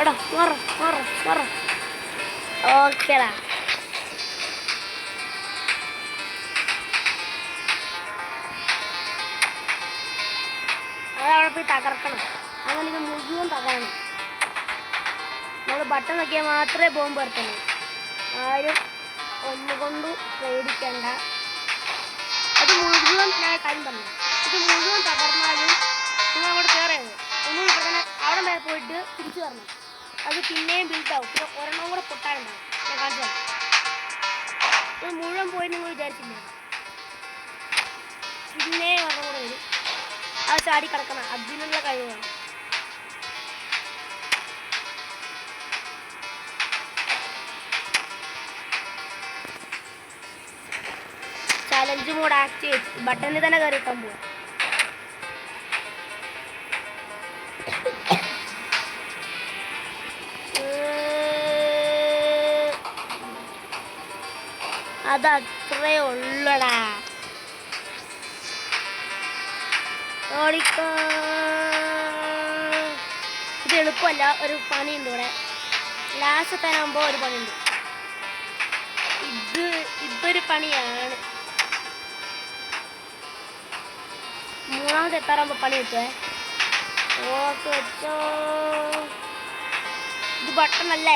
എടാ മാറ മാറ മാറ. ഓക്കേടാ. അതവിടെ പോയി തകർക്കണം. അങ്ങനെ ഇത് മുഴുവൻ തകരണം. നമ്മൾ ബട്ടൺ നോക്കിയാൽ മാത്രമേ ബോംബ് വരത്തുള്ളൂ. ആരും ഒന്നുകൊണ്ട് പേടിക്കണ്ട. അത് മുഴുവൻ ഞാൻ കാര്യം പറഞ്ഞു. ഇത് മുഴുവൻ തകർന്നാലും നിങ്ങൾ അങ്ങോട്ട് കയറരുത്. ഒന്നും ഇവിടെ തന്നെ അവിടെ മേലെ പോയിട്ട് തിരിച്ചു വരണം. അത് പിന്നെയും ബിൽഡാവും. പിന്നെ ഒരെണ്ണം കൂടെ പൊട്ടാനുണ്ടാവും. ഞാൻ കാണിച്ചു തരാം. ഇത് മുഴുവൻ പോയി നിങ്ങൾ വിചാരിച്ചില്ല. പിന്നെയും ഒരെണ്ണം കൂടെ വരും. അത് ചാടി കിടക്കണം. അതിനുള്ള കഴിവാണ്. Challenge mode activate. ബട്ടണിൽ തന്നെ കയറി വെക്കാൻ പോവാം. അതത്രേ ഉള്ളടാ. ഓടിക്കോ. ഇത് എളുപ്പമല്ല. ഒരു പണിയുണ്ട് ഇവിടെ. ലാസ്റ്റ് എത്താനാകുമ്പോൾ ഒരു പണിയുണ്ട്. ഇതൊരു പണിയാണ്. മൂന്നാമത് എത്താറാകുമ്പോൾ പണി വെച്ചേ. ഓക്കെ വെച്ചോ. ഇത് ബട്ടൺ അല്ല.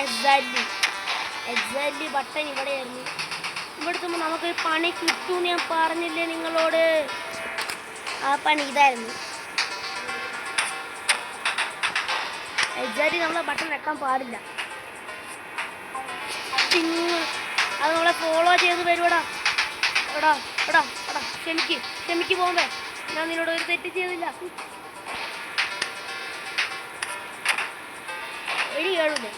എക്സാക്ട്ലി ബട്ടൺ ഇവിടെയായിരുന്നു. ഇവിടെ എത്തുമ്പോൾ നമുക്കൊരു പണി കിട്ടുമെന്ന് ഞാൻ പറഞ്ഞില്ലേ നിങ്ങളോട്. ആ പണി ഇതായിരുന്നു. എക്സാക്ട്ലി നമ്മളെ ബട്ടൺ വെക്കാൻ പാടില്ല. അത് നമ്മളെ ഫോളോ ചെയ്ത് വരുവടാ. എടാ എടാ എടാ ക്ഷമിക്ക് പോകുമ്പേ. ഞാൻ നിന്നോട് ഒരു തെറ്റ് ചെയ്തില്ല. എടി കേളൂല്ലേ?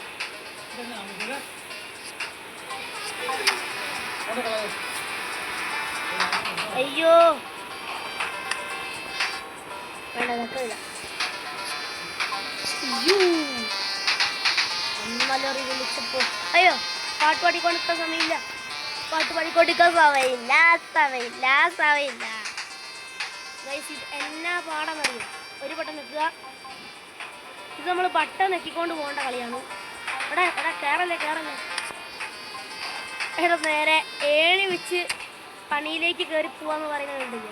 അയ്യോ വേണ്ട നിൽക്കില്ല. അമ്മലോറി വിളിച്ചപ്പോ അയ്യോ പാട്ട് പാടിക്കൊണ്ടിരിക്കാൻ സമയമില്ല. സമയമില്ല. ഇത് എന്നാ പാടാന്നറിയോ? ഒരു ബട്ടൺ നിൽക്കുക. ഇത് നമ്മൾ ബട്ടൺ നെക്കിക്കൊണ്ട് പോകേണ്ട കളിയാണ്. എടാ കയറല്ലേ. എടാ നേരെ ഏണി വെച്ച് പണിയിലേക്ക് കയറി പോവാന്ന് പറയുന്നത് കണ്ടില്ല.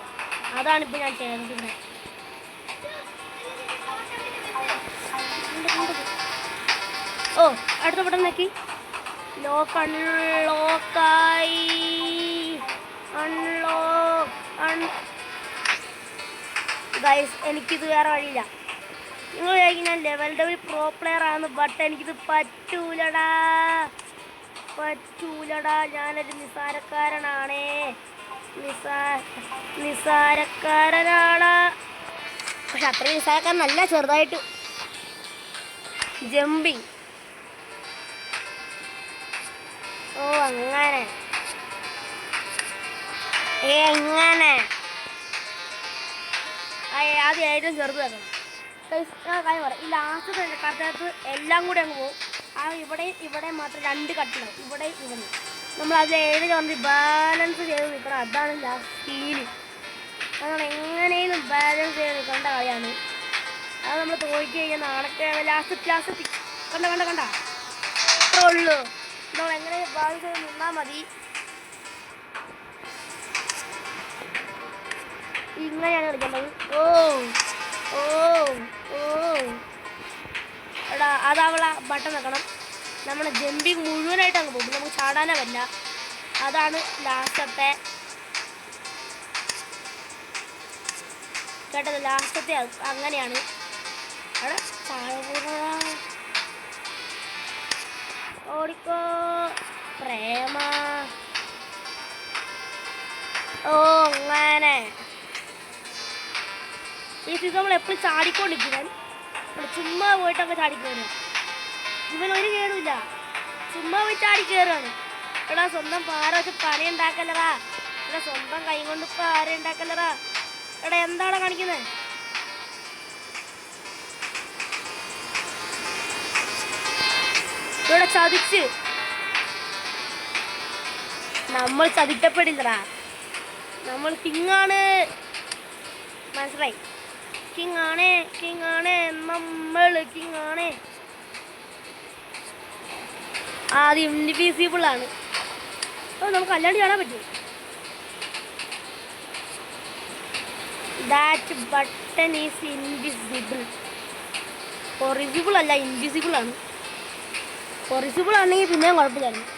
അതാണിപ്പോൾ ഞാൻ ചെയ്യുന്നത്. ഓ അടുത്ത ബട്ടൺ നോക്കി. അൺലോക്കായി. ഗൈസ് എനിക്കിത് വേറെ വഴിയില്ല. നിങ്ങൾ വിചാരിക്കും ഞാൻ ലെവൽ പ്രോ പ്ലെയർ ആണെന്ന്. ബട്ട് എനിക്കിത് പറ്റൂലടാ. ഞാനൊരു നിസാരക്കാരനാണേ. നിസാരക്കാരനാണ്. പക്ഷെ അത്ര നിസാരക്കാരനല്ല. ചെറുതായിട്ട് ജമ്പിങ്. ഓ അങ്ങനെ ആദ്യം ഏറ്റവും ചെറുത് തരണം. കാര്യം പറയാം. ഈ ലാസ്റ്റത്തെ കട്ടകത്ത് എല്ലാം കൂടി അങ്ങ് പോകും. ആ ഇവിടെ മാത്രം 2 കട്ടുണ്ടാവും. ഇവിടെ നമ്മൾ അത് ഏഴ് വന്ന് ബാലൻസ് ചെയ്ത് നിൽക്കണം. അതാണ് ലാസ്റ്റ് ഫീല്. നമ്മൾ എങ്ങനെയും ബാലൻസ് ചെയ്ത് നിൽക്കേണ്ട കളിയാണ്. അത് നമ്മൾ തോൽക്കി കഴിഞ്ഞാൽ നാണക്കേട്. ലാസ്റ്റ് കണ്ട അത്രേ ഉള്ളൂ. നമ്മൾ എങ്ങനെ ബാലൻസ് ചെയ്ത് നിന്നാൽ മതി. ഇങ്ങനെയാണ് കളിക്കേണ്ടത്. ഓ എടാ അതവളെ ബട്ടൺ വെക്കണം. നമ്മുടെ ജമ്പിങ് മുഴുവനായിട്ട് അങ്ങ് പോകും. നമുക്ക് ചാടാനേ പറ്റില്ല. അതാണ് ലാസ്റ്റത്തെ കേട്ടത്. ലാസ്റ്റത്തെ അങ്ങനെയാണ്. അവിടെ ഓടിക്കോ പ്രേമ. ഓ അങ്ങനെ ഈ സീസൺ നമ്മൾ എപ്പോഴും ചാടിക്കൊണ്ടിരിക്കും. ചുമ്മാ പോയിട്ടൊക്കെ ചാടിക്കയറും. ഇവനൊരു കേടുമില്ല. ചുമ്മാ പോയി ചാടി കയറുകയാണ്. എടാ സ്വന്തം പാര വെച്ച് പണി ഉണ്ടാക്കല്ലടാ. എടാ സ്വന്തം കൈ കൊണ്ട് പാര ഉണ്ടാക്കല്ലടാ. എടാ എന്താണ് കാണിക്കുന്നത്? ഇവിടെ ചതിച്ച് നമ്മൾ ചതിക്കപ്പെടില്ലടാ. നമ്മൾ കിങ്ങാണ്. മനസ്സിലായി? കിങ്ങാണ് നമ്മൾ കിങ്ങാണ്. അത് ഇൻവിസിബിൾ ആണ്. അപ്പോൾ നമുക്ക് അല്ലാണ്ട് ചാടാൻ പറ്റും. That button is invisible. ഹൊറിസിബിൾ അല്ല, ഇൻവിസിബിൾ ആണ്. ഹൊറിസിബിൾ ആണെങ്കിൽ പിന്നെയും കുഴപ്പമില്ലായിരുന്നു.